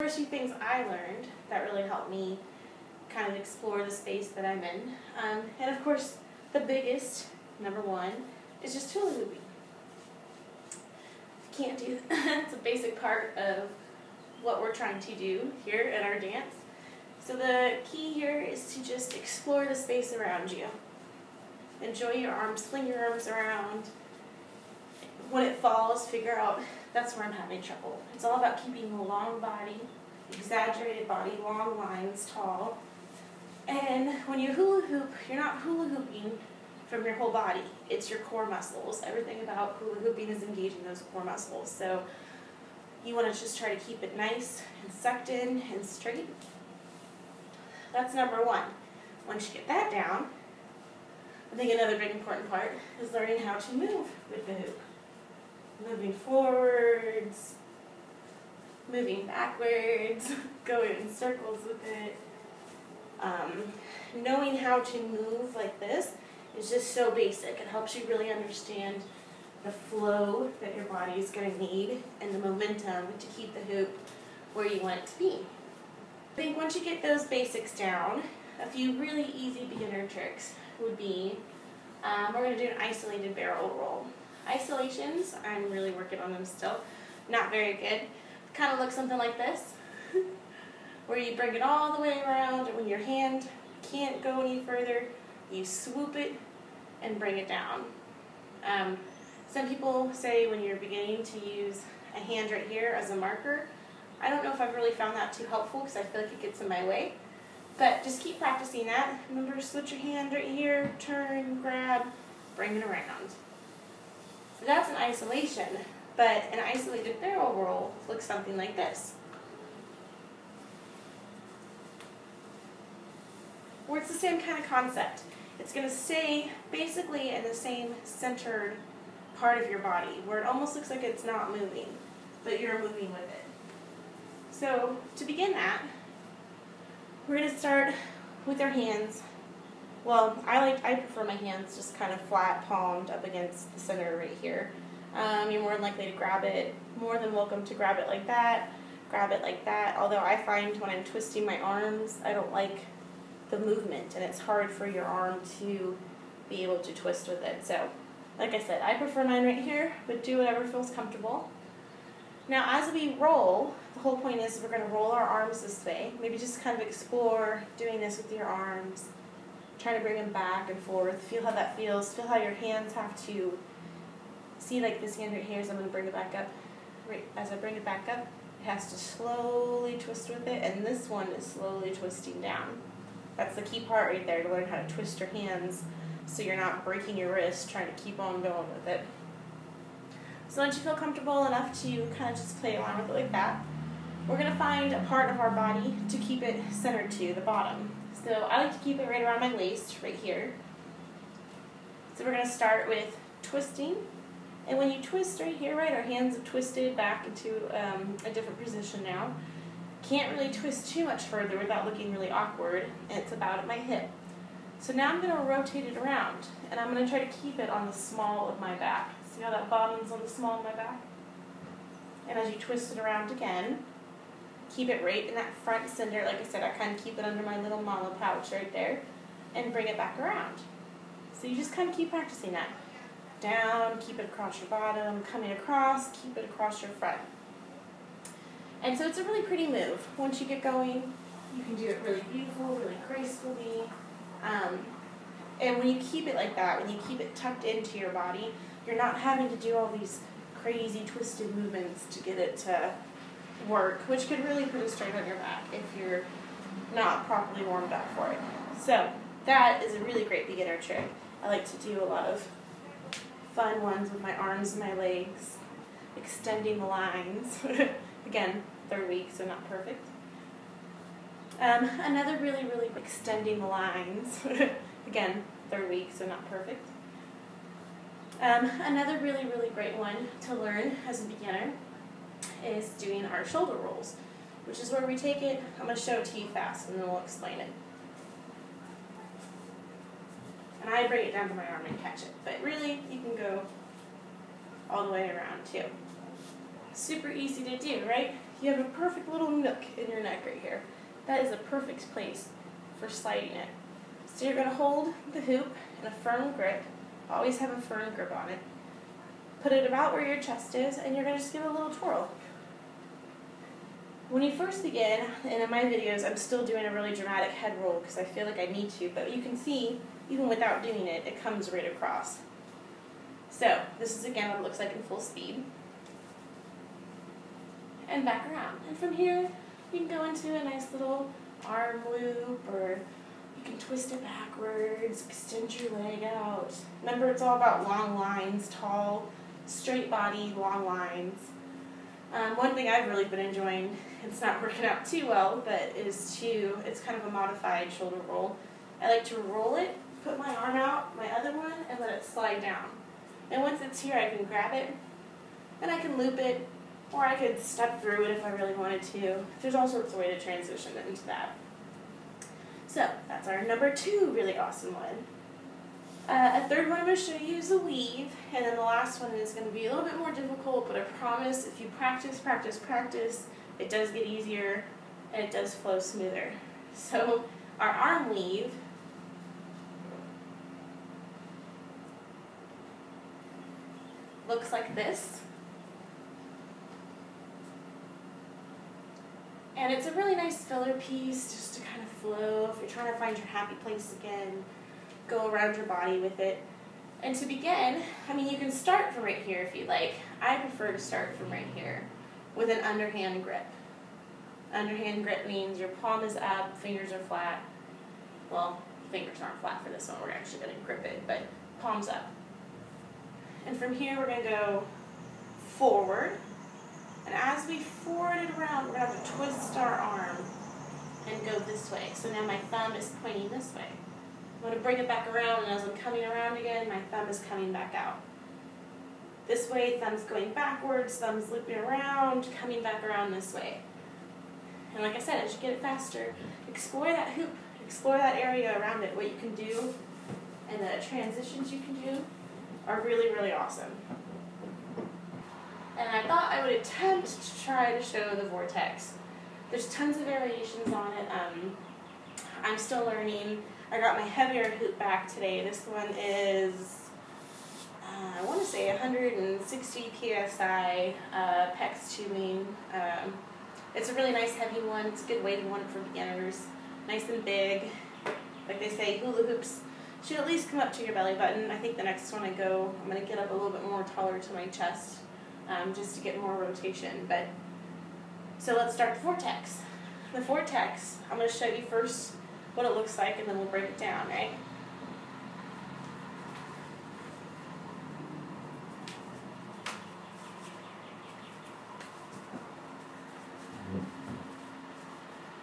First few things I learned that really helped me kind of explore the space that I'm in. And of course, the biggest, number one, is just hula hooping. Can't do that. It's a basic part of what we're trying to do here in our dance. So the key here is to just explore the space around you. Enjoy your arms, fling your arms around. When it falls, figure out that's where I'm having trouble. It's all about keeping a long body, exaggerated body, long lines, tall. And when you hula hoop, you're not hula hooping from your whole body. It's your core muscles. Everything about hula hooping is engaging those core muscles. So you want to just try to keep it nice and sucked in and straight. That's number one. Once you get that down, I think another big important part is learning how to move with the hoop. Moving forwards, moving backwards, going in circles with it. Knowing how to move like this is just so basic. It helps you really understand the flow that your body is going to need and the momentum to keep the hoop where you want it to be. I think once you get those basics down, a few really easy beginner tricks would be, we're going to do an isolated barrel roll. Isolations, I'm really working on them still. Not very good. Kind of looks something like this, where you bring it all the way around, and when your hand can't go any further, you swoop it and bring it down. Some people say when you're beginning to use a hand right here as a marker. I don't know if I've really found that too helpful because I feel like it gets in my way. But just keep practicing that. Remember to switch your hand right here, turn, grab, bring it around. So that's an isolation, but an isolated barrel roll looks something like this. Where it's the same kind of concept. It's going to stay basically in the same centered part of your body, where it almost looks like it's not moving, but you're moving with it. So to begin that, we're going to start with our hands. Well, I prefer my hands just kind of flat palmed up against the center right here. You're more than likely to grab it, more than welcome to grab it like that, grab it like that. Although I find when I'm twisting my arms, I don't like the movement, and it's hard for your arm to be able to twist with it. So, like I said, I prefer mine right here, but do whatever feels comfortable. Now, as we roll, the whole point is we're going to roll our arms this way. Maybe just kind of explore doing this with your arms. Trying to bring them back and forth. Feel how that feels. Feel how your hands have to, see like this hand right here, so I'm going to bring it back up. Right as I bring it back up, it has to slowly twist with it, and this one is slowly twisting down. That's the key part right there, to learn how to twist your hands so you're not breaking your wrist trying to keep on going with it. So once you feel comfortable enough to kind of just play along with it like that, we're going to find a part of our body to keep it centered to, the bottom. So I like to keep it right around my waist, right here. So we're going to start with twisting. And when you twist right here, right, our hands have twisted back into a different position now. Can't really twist too much further without looking really awkward, and it's about at my hip. So now I'm going to rotate it around, and I'm going to try to keep it on the small of my back. See how that bottom's on the small of my back? And as you twist it around again, keep it right in that front center. Like I said, I kind of keep it under my little mala pouch right there, and bring it back around. So you just kind of keep practicing that. Down, keep it across your bottom, coming across, keep it across your front. And so it's a really pretty move. Once you get going, you can do it really beautiful, really gracefully. And when you keep it like that, when you keep it tucked into your body, you're not having to do all these crazy twisted movements to get it to work, which could really put a strain on your back if you're not properly warmed up for it. So that is a really great beginner trick. I like to do a lot of fun ones with my arms and my legs, extending the lines. Again, third week, so not perfect. Another really extending the lines. Again, third week, so not perfect. Another really great one to learn as a beginner is doing our shoulder rolls, which is where we take it. I'm going to show it to you fast, and then we'll explain it. And I bring it down to my arm and catch it, but really, you can go all the way around too. Super easy to do, right? you have a perfect little nook in your neck right here. That is a perfect place for sliding it. So you're going to hold the hoop in a firm grip. Always have a firm grip on it. Put it about where your chest is, and you're going to just give it a little twirl. When you first begin, and in my videos, I'm still doing a really dramatic head roll because I feel like I need to, but you can see, even without doing it, it comes right across. So, this is again what it looks like in full speed. And back around. And from here, you can go into a nice little arm loop, or you can twist it backwards, extend your leg out. Remember, it's all about long lines, tall, straight body, long lines. One thing I've really been enjoying, it's not working out too well, but it's kind of a modified shoulder roll. I like to roll it, put my arm out, my other one, and let it slide down. And once it's here, I can grab it, and I can loop it, or I could step through it if I really wanted to. There's all sorts of ways to transition into that. So, that's our number 2 really awesome one. A third one I'm going to show you is a weave, and then the last one is going to be a little bit more difficult, but I promise if you practice, practice, practice, it does get easier, and it does flow smoother. So, our arm weave looks like this. And it's a really nice filler piece just to kind of flow if you're trying to find your happy place again. Go around your body with it. And to begin, I mean, you can start from right here if you like. I prefer to start from right here with an underhand grip. Underhand grip means your palm is up, fingers are flat. Well, fingers aren't flat for this one, we're actually going to grip it, but palms up. And from here we're going to go forward. And as we forward it around, we're going to have to twist our arm and go this way. So now my thumb is pointing this way. I'm going to bring it back around, and as I'm coming around again, my thumb is coming back out. This way, thumb's going backwards, thumb's looping around, coming back around this way. And like I said, as you get it faster, explore that hoop, explore that area around it, what you can do, and the transitions you can do are really, really awesome. And I thought I would attempt to try to show the vortex. There's tons of variations on it. I'm still learning. I got my heavier hoop back today. This one is, I want to say 160 PSI, PEX tubing. It's a really nice heavy one. It's a good weighted one for beginners. Nice and big. Like they say, hula hoops should at least come up to your belly button. I think the next one I'm going to get up a little bit more taller to my chest, just to get more rotation. But so let's start the vortex. The vortex, I'm going to show you first what it looks like, and then we'll break it down, right?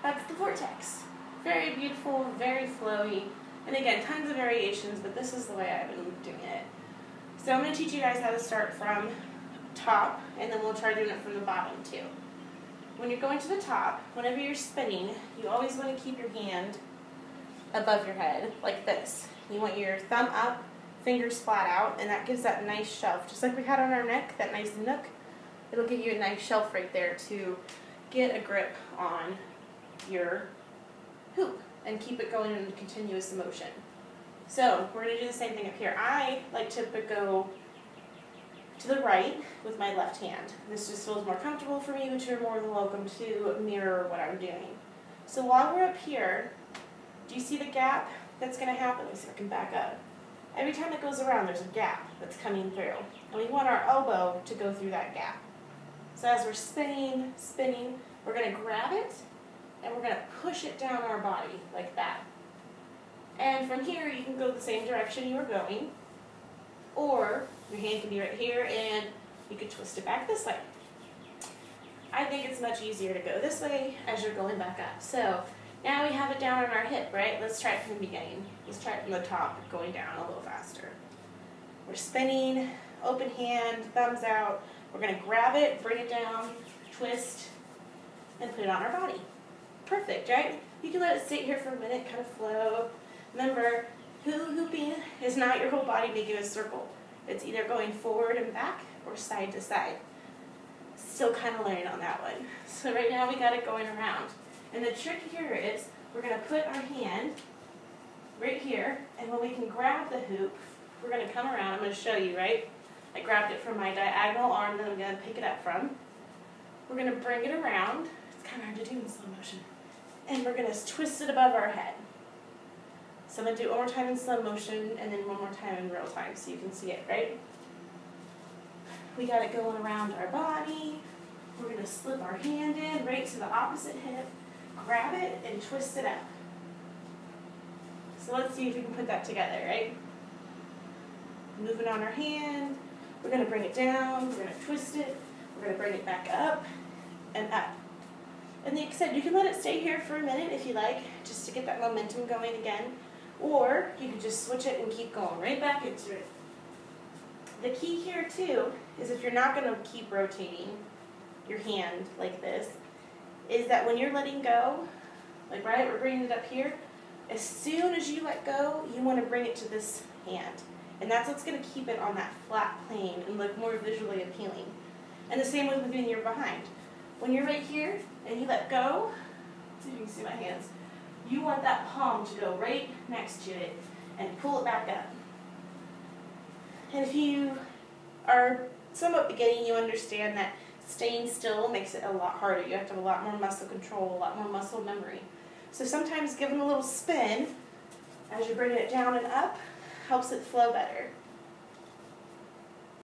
That's the vortex. Very beautiful, very flowy, and again, tons of variations, but this is the way I've been doing it. So I'm going to teach you guys how to start from top, and then we'll try doing it from the bottom too. When you're going to the top, whenever you're spinning, you always want to keep your hand above your head, like this. You want your thumb up, fingers flat out, and that gives that nice shelf. Just like we had on our neck, that nice nook, it'll give you a nice shelf right there to get a grip on your hoop and keep it going in a continuous motion. So we're going to do the same thing up here. I like to go to the right with my left hand. This just feels more comfortable for me, but you're more than welcome to mirror what I'm doing. So while we're up here, do you see the gap that's going to happen? Let me see if I can back up. Every time it goes around, there's a gap that's coming through. And we want our elbow to go through that gap. So as we're spinning, we're going to grab it, and we're going to push it down our body like that. And from here, you can go the same direction you were going, or your hand can be right here, and you could twist it back this way. I think it's much easier to go this way as you're going back up. So now we have it down on our hip, right? Let's try it from the beginning. Let's try it from the top, going down a little faster. We're spinning, open hand, thumbs out. We're going to grab it, bring it down, twist, and put it on our body. Perfect, right? You can let it sit here for a minute, kind of flow. Remember, hula hooping is not your whole body making a circle. It's either going forward and back or side to side. Still kind of learning on that one. So right now we got it going around. And the trick here is we're going to put our hand right here, and when we can grab the hoop, we're going to come around. I'm going to show you, right? I grabbed it from my diagonal arm that I'm going to pick it up from. We're going to bring it around. It's kind of hard to do in slow motion. And we're going to twist it above our head. So I'm going to do it one more time in slow motion and then one more time in real time so you can see it, right? We got it going around our body. We're going to slip our hand in right to the opposite hip, grab it, and twist it up. So let's see if we can put that together, right? Moving on our hand. We're going to bring it down. We're going to twist it. We're going to bring it back up and up. And like I said, you can let it stay here for a minute if you like, just to get that momentum going again. Or you can just switch it and keep going right back into it. The key here too is if you're not going to keep rotating your hand like this, is that when you're letting go, like right, we're bringing it up here, as soon as you let go, you want to bring it to this hand. And that's what's going to keep it on that flat plane and look more visually appealing. And the same with when you're behind. When you're right here and you let go, let's see if you can see my hands, you want that palm to go right next to it and pull it back up. And if you are somewhat beginning, you understand that staying still makes it a lot harder. You have to have a lot more muscle control, a lot more muscle memory. So sometimes giving a little spin as you're bringing it down and up helps it flow better.